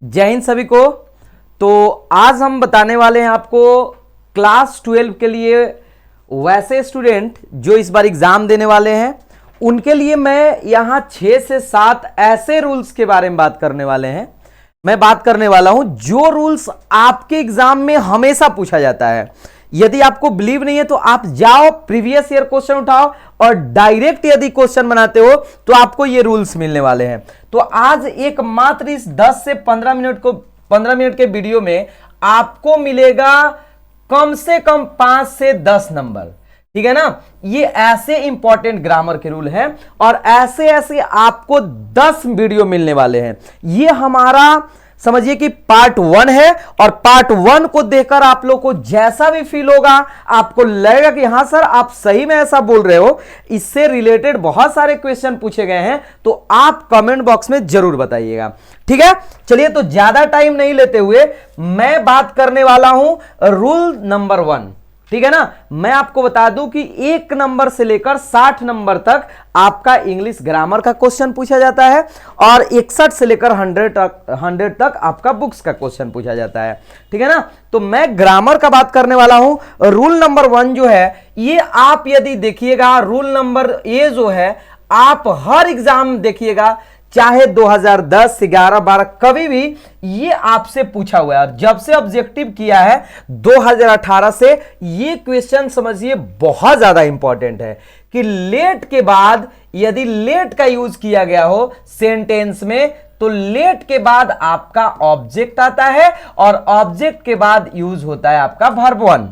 जय हिंद सभी को। तो आज हम बताने वाले हैं आपको क्लास 12 के लिए वैसे स्टूडेंट जो इस बार एग्जाम देने वाले हैं उनके लिए मैं यहां 6 से 7 ऐसे रूल्स के बारे में बात करने वाले हैं। मैं बात करने वाला हूं जो रूल्स आपके एग्जाम में हमेशा पूछा जाता है। यदि आपको बिलीव नहीं है तो आप जाओ प्रीवियस ईयर क्वेश्चन उठाओ और डायरेक्ट यदि क्वेश्चन बनाते हो तो आपको ये रूल्स मिलने वाले हैं। तो आज एक मात्र इस 10 से 15 मिनट के वीडियो में आपको मिलेगा कम से कम 5 से 10 नंबर, ठीक है ना। ये ऐसे इंपॉर्टेंट ग्रामर के रूल हैं और ऐसे ऐसे आपको 10 वीडियो मिलने वाले हैं। ये हमारा समझिए कि पार्ट 1 है और पार्ट 1 को देखकर आप लोग को जैसा भी फील होगा, आपको लगेगा कि हां सर आप सही में ऐसा बोल रहे हो, इससे रिलेटेड बहुत सारे क्वेश्चन पूछे गए हैं, तो आप कमेंट बॉक्स में जरूर बताइएगा, ठीक है। चलिए तो ज्यादा टाइम नहीं लेते हुए मैं बात करने वाला हूं रूल नंबर 1, ठीक है ना। मैं आपको बता दूं कि 1 नंबर से लेकर 60 नंबर तक आपका इंग्लिश ग्रामर का क्वेश्चन पूछा जाता है और 61 से लेकर 100 तक आपका बुक्स का क्वेश्चन पूछा जाता है, ठीक है ना। तो मैं ग्रामर का बात करने वाला हूं। रूल नंबर 1 जो है ये आप यदि देखिएगा, रूल नंबर ए जो है आप हर एग्जाम देखिएगा, चाहे 2010, 11, 12 कभी भी ये आपसे पूछा हुआ है। और जब से ऑब्जेक्टिव किया है 2018 से ये क्वेश्चन समझिए बहुत ज्यादा इंपॉर्टेंट है कि लेट के बाद यदि लेट का यूज किया गया हो सेंटेंस में तो लेट के बाद आपका ऑब्जेक्ट आता है और ऑब्जेक्ट के बाद यूज होता है आपका वर्ब 1,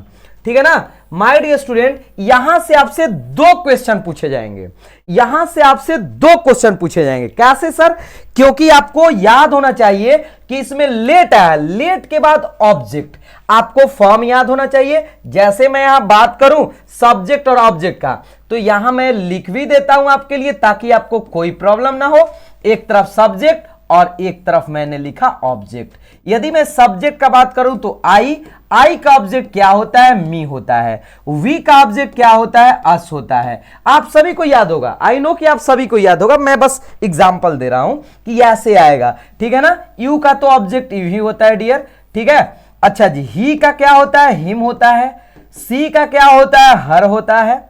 ठीक है ना। माय डियर स्टूडेंट, यहां से आपसे 2 क्वेश्चन पूछे जाएंगे, यहां से आपसे 2 क्वेश्चन पूछे जाएंगे। कैसे सर? क्योंकि आपको याद होना चाहिए कि इसमें लेट आया, लेट के बाद ऑब्जेक्ट, आपको फॉर्म याद होना चाहिए। जैसे मैं यहां बात करूं सब्जेक्ट और ऑब्जेक्ट का, तो यहां मैं लिख भी देता हूं आपके लिए ताकि आपको कोई प्रॉब्लम ना हो। एक तरफ सब्जेक्ट और एक तरफ मैंने लिखा ऑब्जेक्ट। यदि मैं सब्जेक्ट का बात करूं तो आई का ऑब्जेक्ट क्या होता है? मी होता है। वी का ऑब्जेक्ट क्या होता है? अस होता है। आप सभी को याद होगा, आई नो कि आप सभी को याद होगा, मैं बस एग्जांपल दे रहा हूं कि ऐसे आएगा, ठीक है ना। यू का तो ऑब्जेक्ट यू ही होता है डियर, ठीक है। अच्छा जी, ही का क्या होता है? हिम होता है। सी का क्या होता है? हर होता है।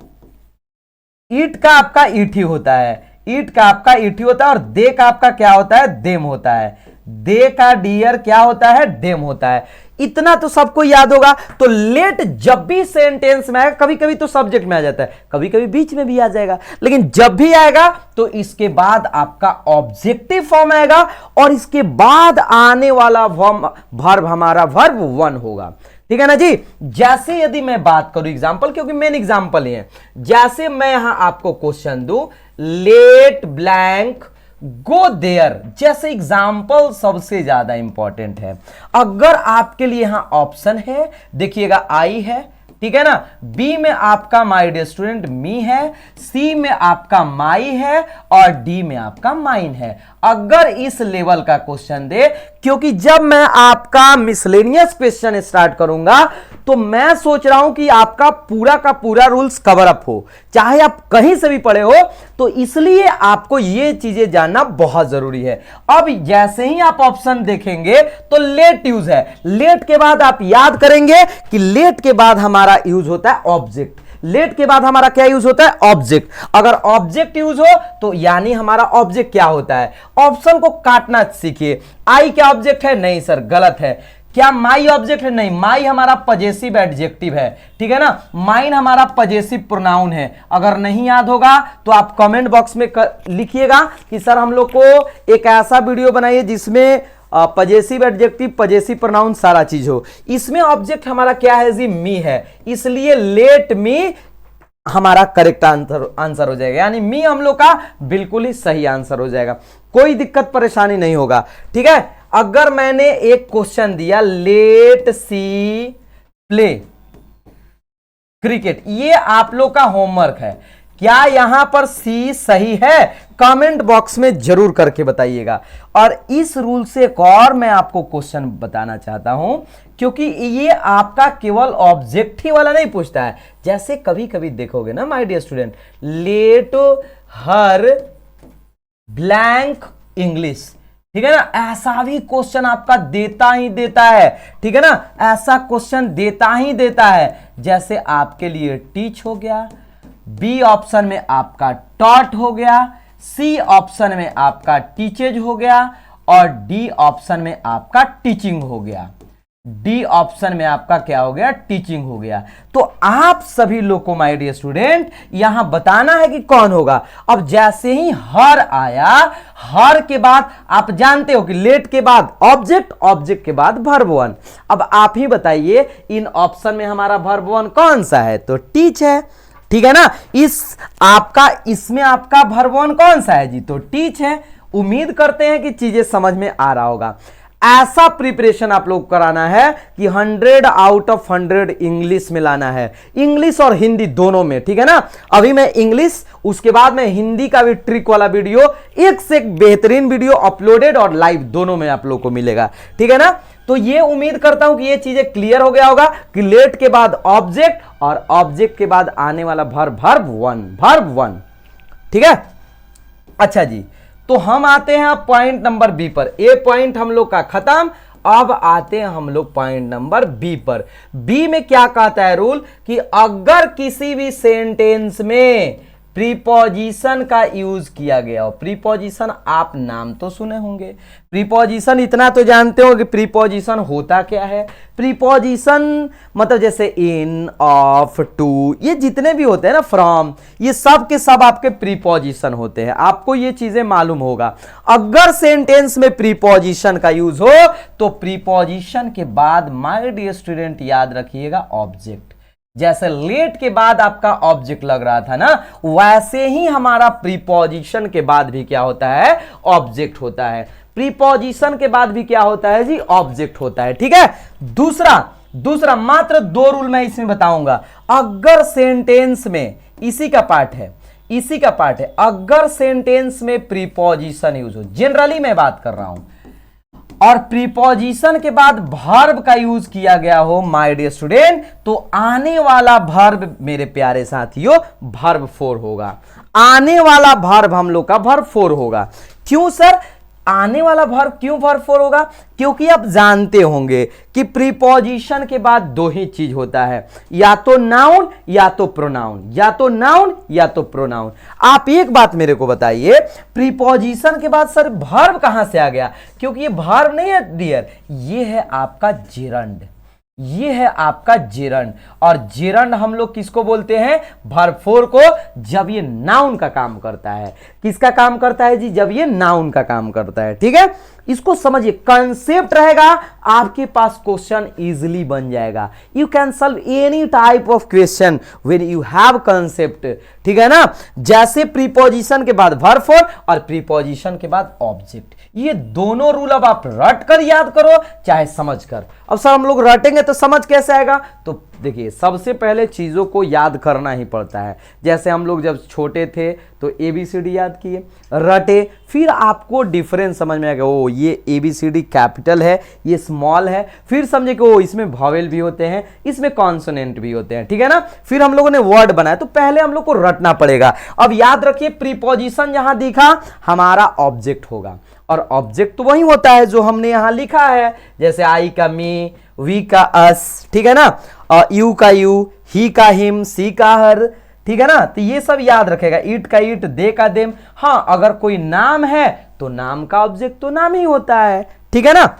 ईट का आपका ईट ही होता है, ईट का आपका ईट ही होता है। और दे का आपका क्या होता है? देम होता है। दे का डियर क्या होता है? डेम होता है। इतना तो सबको याद होगा। तो लेट जब भी सेंटेंस में आएगा, कभी कभी तो सब्जेक्ट में आ जाता है, कभी कभी बीच में भी आ जाएगा, लेकिन जब भी आएगा तो इसके बाद आपका ऑब्जेक्टिव फॉर्म आएगा और इसके बाद आने वाला वर्ब हमारा वर्ब 1 होगा, ठीक है ना जी। जैसे यदि मैं बात करूं एग्जांपल, क्योंकि मेन एग्जांपल ही है, जैसे मैं यहां आपको क्वेश्चन दूं लेट ब्लैंक गो देयर, जैसे एग्जाम्पल सबसे ज्यादा इंपॉर्टेंट है। अगर आपके लिए यहां ऑप्शन है, देखिएगा आई है, ठीक है ना। बी में आपका माय डियर स्टूडेंट मी है, सी में आपका माई है और डी में आपका माइन है। अगर इस लेवल का क्वेश्चन दे, क्योंकि जब मैं आपका मिसलेनियस क्वेश्चन स्टार्ट करूंगा तो मैं सोच रहा हूं कि आपका पूरा का पूरा रूल्स कवर अप हो, चाहे आप कहीं से भी पढ़े हो, तो इसलिए आपको ये चीजें जानना बहुत जरूरी है। अब जैसे ही आप ऑप्शन देखेंगे तो लेट यूज है, लेट के बाद आप याद करेंगे कि लेट के बाद हमारा यूज होता है ऑब्जेक्ट, लेट के बाद हमारा क्या यूज होता है? ऑब्जेक्ट। अगर ऑब्जेक्ट यूज हो तो यानी हमारा ऑब्जेक्ट क्या होता है? ऑप्शन को काटना सीखिए। आई क्या ऑब्जेक्ट है? नहीं सर, गलत है। क्या माई ऑब्जेक्ट है? नहीं, माई हमारा पजेसिव एडजेक्टिव है, ठीक है ना। माइन हमारा पजेसिव प्रोनाउन है। अगर नहीं याद होगा तो आप कमेंट बॉक्स में लिखिएगा कि सर हम लोग को एक ऐसा वीडियो बनाइए जिसमें पजेसिव एडजेक्टिव, पजेसिव प्रोनाउन सारा चीज हो। इसमें ऑब्जेक्ट हमारा क्या है जी? मी है, इसलिए लेट मी हमारा करेक्ट आंसर हो जाएगा, यानी मी हम लोग का बिल्कुल ही सही आंसर हो जाएगा, कोई दिक्कत परेशानी नहीं होगा, ठीक है। अगर मैंने एक क्वेश्चन दिया लेट सी प्ले क्रिकेट, ये आप लोग का होमवर्क है, क्या यहां पर सी सही है? कमेंट बॉक्स में जरूर करके बताइएगा। और इस रूल से एक और मैं आपको क्वेश्चन बताना चाहता हूं, क्योंकि ये आपका केवल ऑब्जेक्ट ही वाला नहीं पूछता है। जैसे कभी कभी देखोगे ना my dear student, let her blank English, ठीक है ना, ऐसा भी क्वेश्चन आपका देता ही देता है, ठीक है ना, ऐसा क्वेश्चन देता ही देता है। जैसे आपके लिए टीच हो गया, बी ऑप्शन में आपका टॉट हो गया, सी ऑप्शन में आपका टीचेज हो गया और डी ऑप्शन में आपका टीचिंग हो गया। डी ऑप्शन में आपका क्या हो गया, टीचिंग हो गया। तो आप सभी लोग को माय डियर स्टूडेंट यहां बताना है कि कौन होगा। अब जैसे ही हर आया, हर के बाद आप जानते हो कि लेट के बाद ऑब्जेक्ट, ऑब्जेक्ट के बाद वर्ब वन। अब आप ही बताइए इन ऑप्शन में हमारा वर्ब वन कौन सा है, तो टीच है, ठीक है ना। इसमें आपका वर्ब वन कौन सा है जी, तो टीच है। उम्मीद करते हैं कि चीजें समझ में आ रहा होगा। ऐसा प्रिपरेशन आप लोग कराना है कि 100 आउट ऑफ 100 इंग्लिश में लाना है, इंग्लिश और हिंदी दोनों में, ठीक है ना। अभी मैं इंग्लिश, उसके बाद में हिंदी का भी ट्रिक वाला वीडियो, एक से एक बेहतरीन वीडियो अपलोडेड और लाइव दोनों में आप लोग को मिलेगा, ठीक है ना। तो ये उम्मीद करता हूं कि ये चीजें क्लियर हो गया होगा कि लेट के बाद ऑब्जेक्ट और ऑब्जेक्ट के बाद आने वाला वर्ब वन, ठीक है। अच्छा जी, तो हम आते हैं अब पॉइंट नंबर बी पर। ए पॉइंट हम लोग का खत्म। अब आते हैं हम लोग पॉइंट नंबर बी पर। बी में क्या कहता है रूल कि अगर किसी भी सेंटेंस में प्रीपोजिशन का यूज किया गया हो, प्रीपोजिशन आप नाम तो सुने होंगे, प्रीपोजिशन इतना तो जानते हो कि प्रीपोजिशन होता क्या है। प्रीपोजिशन मतलब जैसे इन, ऑफ, टू, ये जितने भी होते हैं ना, फ्रॉम, ये सब के सब आपके प्रीपोजिशन होते हैं, आपको ये चीजें मालूम होगा। अगर सेंटेंस में प्रीपोजिशन का यूज हो तो प्रीपोजिशन के बाद माय डियर स्टूडेंट याद रखिएगा ऑब्जेक्ट। जैसे लेट के बाद आपका ऑब्जेक्ट लग रहा था ना, वैसे ही हमारा प्रीपोजिशन के बाद भी क्या होता है, ऑब्जेक्ट होता है। प्रीपोजिशन के बाद भी क्या होता है जी, ऑब्जेक्ट होता है, ठीक है। दूसरा मात्र 2 रूल मैं इसमें बताऊंगा। अगर सेंटेंस में इसी का पार्ट है, अगर सेंटेंस में प्रीपोजिशन यूज हो, जनरली मैं बात कर रहा हूं, और प्रीपोजिशन के बाद वर्ब का यूज किया गया हो माय डियर स्टूडेंट, तो आने वाला वर्ब मेरे प्यारे साथियों वर्ब 4 होगा। आने वाला वर्ब हम लोग का वर्ब 4 होगा। क्यों सर आने वाला वर्ब क्यों वर्ब 4 होगा? क्योंकि आप जानते होंगे कि प्रीपोजिशन के बाद 2 ही चीज होता है, या तो नाउन या तो प्रोनाउन, या तो नाउन या तो प्रोनाउन। आप एक बात मेरे को बताइए, प्रीपोजिशन के बाद सर वर्ब कहां से आ गया? क्योंकि ये वर्ब नहीं है डियर, ये है आपका जेरंड, ये है आपका जेरंड। और जेरंड हम लोग किसको बोलते हैं? वर्ब 4 को, जब ये नाउन का काम करता है। किसका काम करता है जी? जब ये नाउन का काम करता है, ठीक है। इसको समझिए, कंसेप्ट रहेगा आपके पास, क्वेश्चन इजीली बन जाएगा। You can solve any type of question when you have concept, ठीक है ना। जैसे प्रीपोजिशन के बाद वर्ब 4 और प्रीपोजिशन के बाद ऑब्जेक्ट, ये दोनों रूल अब आप रट कर याद करो चाहे समझ कर। अब सर हम लोग रटेंगे तो समझ कैसे आएगा? तो देखिए, सबसे पहले चीजों को याद करना ही पड़ता है। जैसे हम लोग जब छोटे थे तो ABCD याद किए, रटे, फिर आपको डिफरेंस समझ में आएगा। ओ ये ABCD कैपिटल है, ये स्मॉल है, फिर समझे कि ओ इसमें वॉवेल भी होते हैं, इसमें कॉन्सोनेंट भी होते हैं, ठीक है ना। फिर हम लोगों ने वर्ड बनाया, तो पहले हम लोग को रटना पड़ेगा। अब याद रखिए, प्रीपोजिशन जहां दिखा हमारा ऑब्जेक्ट होगा, और ऑब्जेक्ट तो वही होता है जो हमने यहां लिखा है, जैसे आई का मी, वी का अस, ठीक है ना, यू का यू, ही का हिम, सी का हर, ठीक है ना। तो ये सब याद रखेगा, ईट का ईट, दे का देम। हाँ, अगर कोई नाम है तो नाम का ऑब्जेक्ट तो नाम ही होता है, ठीक है ना।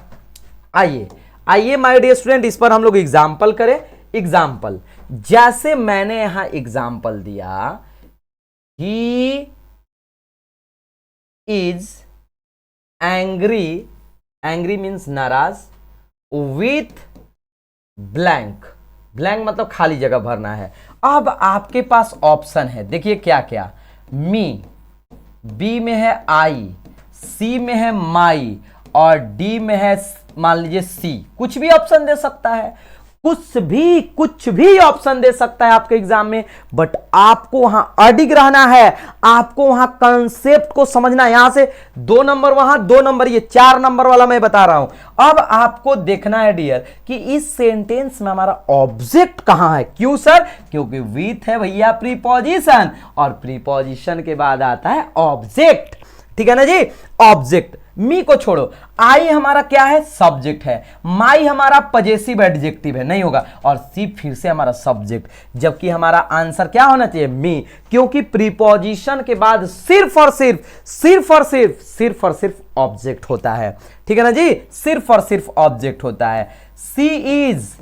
आइए माय डियर स्टूडेंट, इस पर हम लोग एग्जाम्पल करें। एग्जाम्पल, जैसे मैंने यहां एग्जाम्पल दिया, he is angry, angry means नाराज, विथ ब्लैंक, ब्लैंक मतलब खाली जगह भरना है। अब आपके पास ऑप्शन है, देखिए क्या क्या, मी, बी में है आई, सी में है माई, और डी में है मान लीजिए सी। कुछ भी ऑप्शन दे सकता है, कुछ भी ऑप्शन दे सकता है आपके एग्जाम में, बट आपको वहां अडिग रहना है, आपको वहां कंसेप्ट को समझना है। यहां से 2 नंबर, वहां 2 नंबर, ये 4 नंबर वाला मैं बता रहा हूं। अब आपको देखना है डियर कि इस सेंटेंस में हमारा ऑब्जेक्ट कहां है। क्यों सर? क्योंकि विथ है भैया प्रीपोजिशन, और प्रीपोजिशन के बाद आता है ऑब्जेक्ट, ठीक है ना जी, ऑब्जेक्ट। मी को छोड़ो, आई हमारा क्या है, सब्जेक्ट है, माई हमारा पजेसिव एडजेक्टिव है, नहीं होगा, और सी फिर से हमारा सब्जेक्ट, जबकि हमारा आंसर क्या होना चाहिए, मी, क्योंकि प्रीपोजिशन के बाद सिर्फ और सिर्फ ऑब्जेक्ट होता है। ठीक है ना जी, सिर्फ और सिर्फ ऑब्जेक्ट होता है। सी इज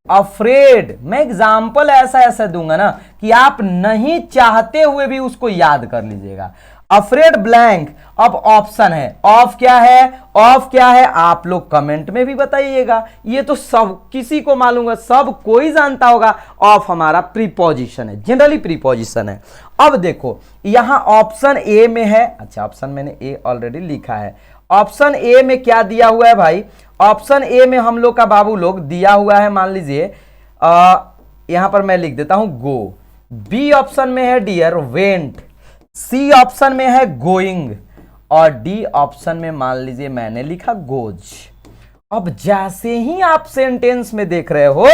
अफ्रेड, मैं एग्जाम्पल ऐसा दूंगा ना कि आप नहीं चाहते हुए भी उसको याद कर लीजिएगा। अफ्रेड ब्लैंक, अब ऑप्शन है, ऑफ क्या है, आप लोग कमेंट में भी बताइएगा, ये तो सब किसी को मालूम है, सब कोई जानता होगा, ऑफ हमारा प्रीपोजिशन है, जनरली प्रीपोजिशन है। अब देखो यहां ऑप्शन ए में है, अच्छा ऑप्शन मैंने ए ऑलरेडी लिखा है, ऑप्शन ए में क्या दिया हुआ है भाई, ऑप्शन ए में हम लोग का बाबू लोग दिया हुआ है, मान लीजिए यहां पर मैं लिख देता हूं गो, बी ऑप्शन में है डियर वेंट, सी ऑप्शन में है गोइंग, और डी ऑप्शन में मान लीजिए मैंने लिखा गोज। अब जैसे ही आप सेंटेंस में देख रहे हो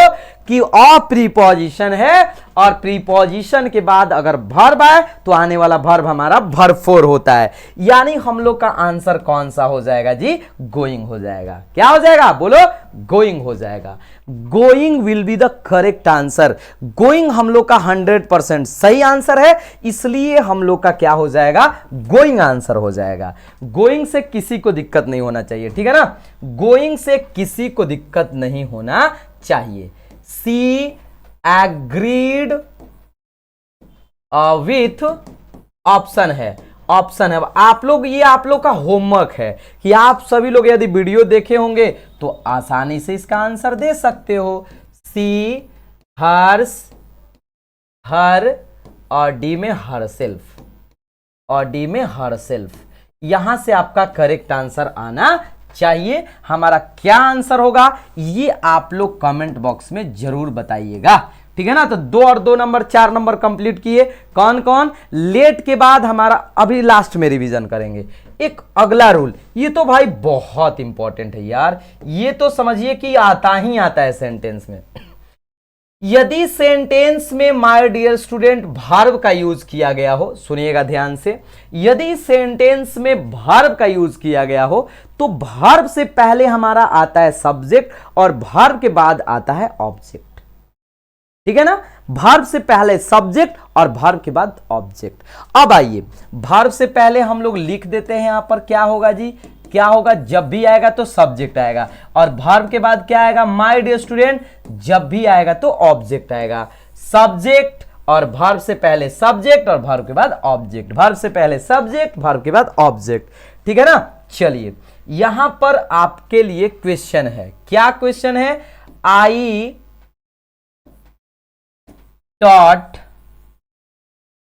कि अ प्रीपोजिशन है और प्रीपोजिशन के बाद अगर वर्ब है तो आने वाला वर्ब हमारा वर्ब फोर होता है, यानी हम लोग का आंसर कौन सा हो जाएगा जी, गोइंग हो जाएगा। क्या हो जाएगा बोलो, गोइंग हो जाएगा। Going will be the correct answer, going हम लोग का 100% सही आंसर है, इसलिए हम लोग का क्या हो जाएगा, गोइंग आंसर हो जाएगा। गोइंग से किसी को दिक्कत नहीं होना चाहिए, ठीक है ना, गोइंग से किसी को दिक्कत नहीं होना चाहिए। सी एग्रीड विथ ऑप्शन है, ऑप्शन है। आप लोग, ये आप लोग का होमवर्क है कि आप सभी लोग यदि वीडियो देखे होंगे तो आसानी से इसका आंसर दे सकते हो। सी हर्स, हर, और डी में हर सेल्फ, और डी में हर सेल्फ, यहां से आपका करेक्ट आंसर आना चाहिए। हमारा क्या आंसर होगा ये आप लोग कमेंट बॉक्स में जरूर बताइएगा, ठीक है ना। तो 2 और 2 नंबर 4 नंबर कंप्लीट किए। कौन कौन, लेट के बाद हमारा अभी लास्ट में रिवीजन करेंगे। एक अगला रूल, ये तो भाई बहुत इंपॉर्टेंट है यार, ये तो समझिए कि आता ही आता है सेंटेंस में। यदि सेंटेंस में माय डियर स्टूडेंट वर्ब का यूज किया गया हो, सुनिएगा ध्यान से, यदि सेंटेंस में वर्ब का यूज किया गया हो तो वर्ब से पहले हमारा आता है सब्जेक्ट और वर्ब के बाद आता है ऑब्जेक्ट, ठीक है ना। वर्ब से पहले सब्जेक्ट और वर्ब के बाद ऑब्जेक्ट। अब आइए, वर्ब से पहले हम लोग लिख देते हैं यहां पर, क्या होगा जी, क्या होगा, जब भी आएगा तो सब्जेक्ट आएगा, और वर्ब के बाद क्या आएगा माय डियर स्टूडेंट, जब भी आएगा तो ऑब्जेक्ट आएगा। सब्जेक्ट और वर्ब से पहले सब्जेक्ट और वर्ब के बाद ऑब्जेक्ट, वर्ब से पहले सब्जेक्ट, वर्ब के बाद ऑब्जेक्ट, ठीक है ना। चलिए यहां पर आपके लिए क्वेश्चन है, क्या क्वेश्चन है, आई टॉट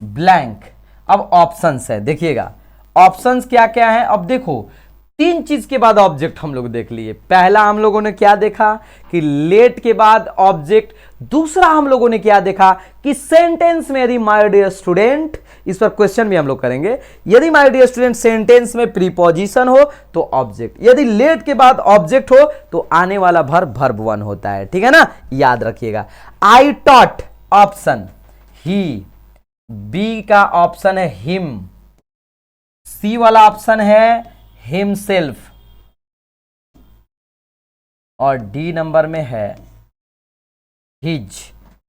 ब्लैंक। अब ऑप्शंस है, देखिएगा ऑप्शंस क्या क्या है। अब देखो 3 चीज के बाद ऑब्जेक्ट हम लोग देख लिए। पहला हम लोगों ने क्या देखा कि लेट के बाद ऑब्जेक्ट, दूसरा हम लोगों ने क्या देखा कि सेंटेंस में यदि माय डियर स्टूडेंट, इस पर क्वेश्चन भी हम लोग करेंगे, यदि माय डियर स्टूडेंट सेंटेंस में प्रीपोजिशन हो तो ऑब्जेक्ट, यदि लेट के बाद ऑब्जेक्ट हो तो आने वाला वर्ब वर्ब 1 होता है, ठीक है ना, याद रखिएगा। आई टॉट ऑप्शन ही, बी का ऑप्शन है हिम, सी वाला ऑप्शन है हिमसेल्फ, और डी नंबर में है हिज,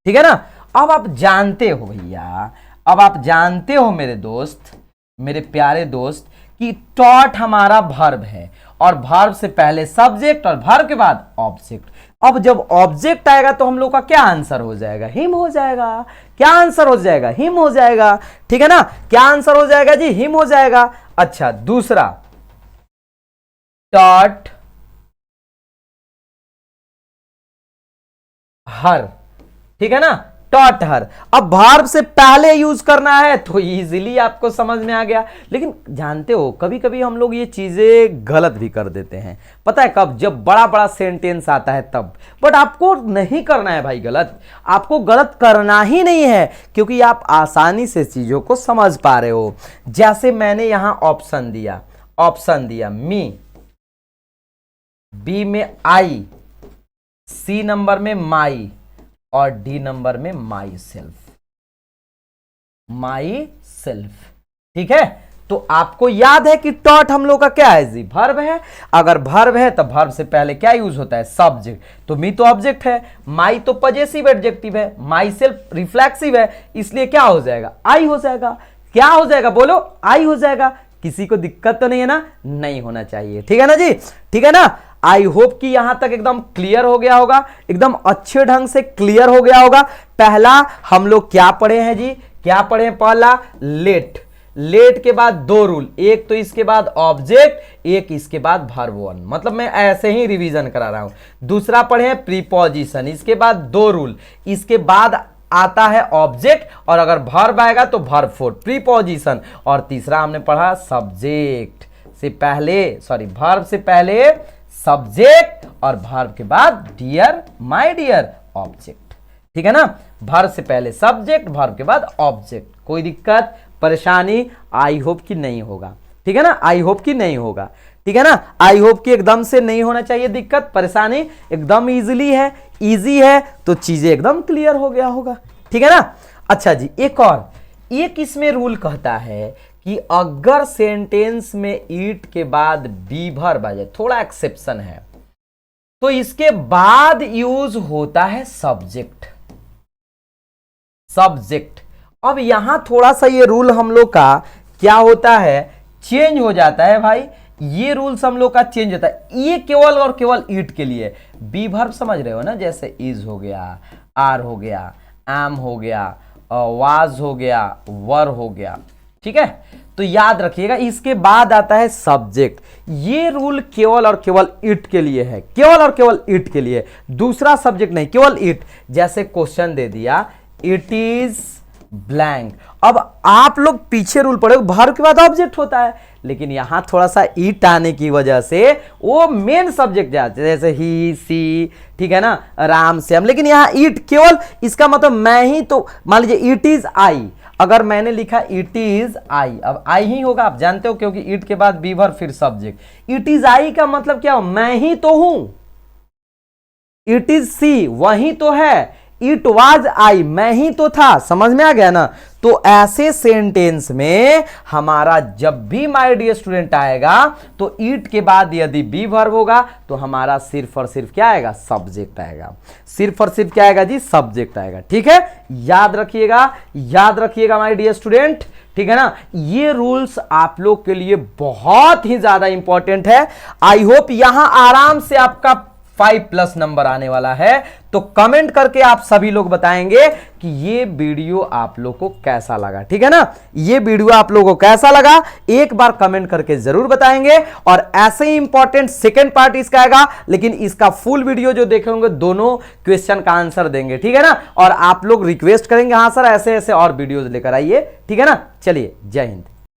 ठीक है ना। अब आप जानते हो भैया, अब आप जानते हो मेरे दोस्त, मेरे प्यारे दोस्त, कि टॉट हमारा वर्ब है और वर्ब से पहले सब्जेक्ट और वर्ब के बाद ऑब्जेक्ट। अब जब ऑब्जेक्ट आएगा तो हम लोग का क्या आंसर हो जाएगा, हिम हो जाएगा। क्या आंसर हो जाएगा, हिम हो जाएगा, ठीक है ना। क्या आंसर हो जाएगा जी, हिम हो जाएगा। अच्छा दूसरा, टॉट हर, ठीक है ना, टॉट हर। अब वर्ब से पहले यूज करना है तो इजीली आपको समझ में आ गया, लेकिन जानते हो कभी कभी हम लोग ये चीजें गलत भी कर देते हैं, पता है कब, जब बड़ा बड़ा सेंटेंस आता है तब। बट आपको नहीं करना है भाई गलत, आपको गलत करना ही नहीं है, क्योंकि आप आसानी से चीजों को समझ पा रहे हो। जैसे मैंने यहां ऑप्शन दिया मी, बी में आई, सी नंबर में माई, और डी नंबर में माई सेल्फ, ठीक है। तो आपको याद है कि टॉट हम लोग का क्या है जी, वर्ब है। अगर वर्ब है तो वर्ब से पहले क्या यूज होता है, सब्जेक्ट। तो मी तो ऑब्जेक्ट है, माई तो पजेसिव एडजेक्टिव है, माई सेल्फ रिफ्लेक्सिव है, इसलिए क्या हो जाएगा, आई हो जाएगा। क्या हो जाएगा बोलो, आई हो जाएगा। किसी को दिक्कत तो नहीं है ना, नहीं होना चाहिए, ठीक है ना जी, ठीक है ना। आई होप कि यहां तक एकदम क्लियर हो गया होगा, एकदम अच्छे ढंग से क्लियर हो गया होगा। पहला हम लोग क्या पढ़े हैं जी, क्या पढ़े हैं, पहला लेट, लेट के बाद दो रूल, एक तो इसके बाद ऑब्जेक्ट, एक इसके बाद वर्ब वन, मतलब मैं ऐसे ही रिवीजन करा रहा हूं। दूसरा पढ़े हैं प्रीपोजिशन, इसके बाद दो रूल, इसके बाद आता है ऑब्जेक्ट, और अगर वर्ब आएगा तो वर्ब फोर प्रीपोजिशन। और तीसरा हमने पढ़ा सब्जेक्ट से पहले, सॉरी वर्ब से पहले सब्जेक्ट और वर्ब के बाद डियर, माय डियर, ऑब्जेक्ट, ठीक है ना। वर्ब से पहले सब्जेक्ट, वर्ब के बाद ऑब्जेक्ट। कोई दिक्कत परेशानी आई होप कि नहीं होगा, ठीक है ना, आई होप कि नहीं होगा, ठीक है ना। आई होप कि एकदम से नहीं होना चाहिए दिक्कत परेशानी, एकदम इजीली है, इजी है तो चीजें एकदम क्लियर हो गया होगा, ठीक है ना। अच्छा जी, एक और, एक इसमें रूल कहता है कि अगर सेंटेंस में ईट के बाद बी वर्ब आ जाए, थोड़ा एक्सेप्शन है, तो इसके बाद यूज होता है सब्जेक्ट, सब्जेक्ट। अब यहां थोड़ा सा ये रूल हम लोग का क्या होता है, चेंज हो जाता है भाई, ये रूल्स हम लोग का चेंज होता है। ये केवल और केवल ईट के लिए, बी वर्ब समझ रहे हो ना, जैसे इज हो गया, आर हो गया, एम हो गया, वाज हो गया, वर हो गया, ठीक है। तो याद रखिएगा इसके बाद आता है सब्जेक्ट। ये रूल केवल और केवल इट के लिए है, केवल और केवल इट के लिए, दूसरा सब्जेक्ट नहीं, केवल इट। जैसे क्वेश्चन दे दिया, इट इज ब्लैंक, अब आप लोग पीछे रूल पढ़े, वर्ब के बाद ऑब्जेक्ट होता है, लेकिन यहां थोड़ा सा ईट आने की वजह से वो मेन सब्जेक्ट जाते, जैसे ही, सी, ठीक है ना, राम श्याम, लेकिन यहां ईट केवल, इसका मतलब मैं ही, तो मान लीजिए इट इज आई, अगर मैंने लिखा इट इज आई, अब आई ही होगा, आप जानते हो, क्योंकि इट के बाद बी वर्ब फिर सब्जेक्ट। इट इज आई का मतलब क्या हो, मैं ही तो हूं। इट इज सी, वही तो है। इट वाज आई, मैं ही तो था, समझ में आ गया ना। तो ऐसे सेंटेंस में हमारा जब भी माय डियर स्टूडेंट आएगा तो इट के बाद यदि बी वर्ब होगा तो हमारा सिर्फ और सिर्फ क्या आएगा, सब्जेक्ट आएगा, सिर्फ और सिर्फ क्या आएगा जी, सब्जेक्ट आएगा, ठीक है। याद रखिएगा, याद रखिएगा माय डियर स्टूडेंट, ठीक है ना। ये रूल्स आप लोग के लिए बहुत ही ज्यादा इंपॉर्टेंट है। आई होप यहां आराम से आपका 5+ नंबर आने वाला है। तो कमेंट करके आप सभी लोग बताएंगे कि ये वीडियो आप लोग को कैसा लगा, ठीक है ना। ये वीडियो आप लोगों को कैसा लगा एक बार कमेंट करके जरूर बताएंगे। और ऐसे ही इंपॉर्टेंट सेकंड पार्ट इसका आएगा, लेकिन इसका फुल वीडियो जो देखे होंगे दोनों क्वेश्चन का आंसर देंगे, ठीक है ना। और आप लोग रिक्वेस्ट करेंगे हाँ सर ऐसे ऐसे और वीडियोज लेकर आइए, ठीक है ना। चलिए, जय हिंद।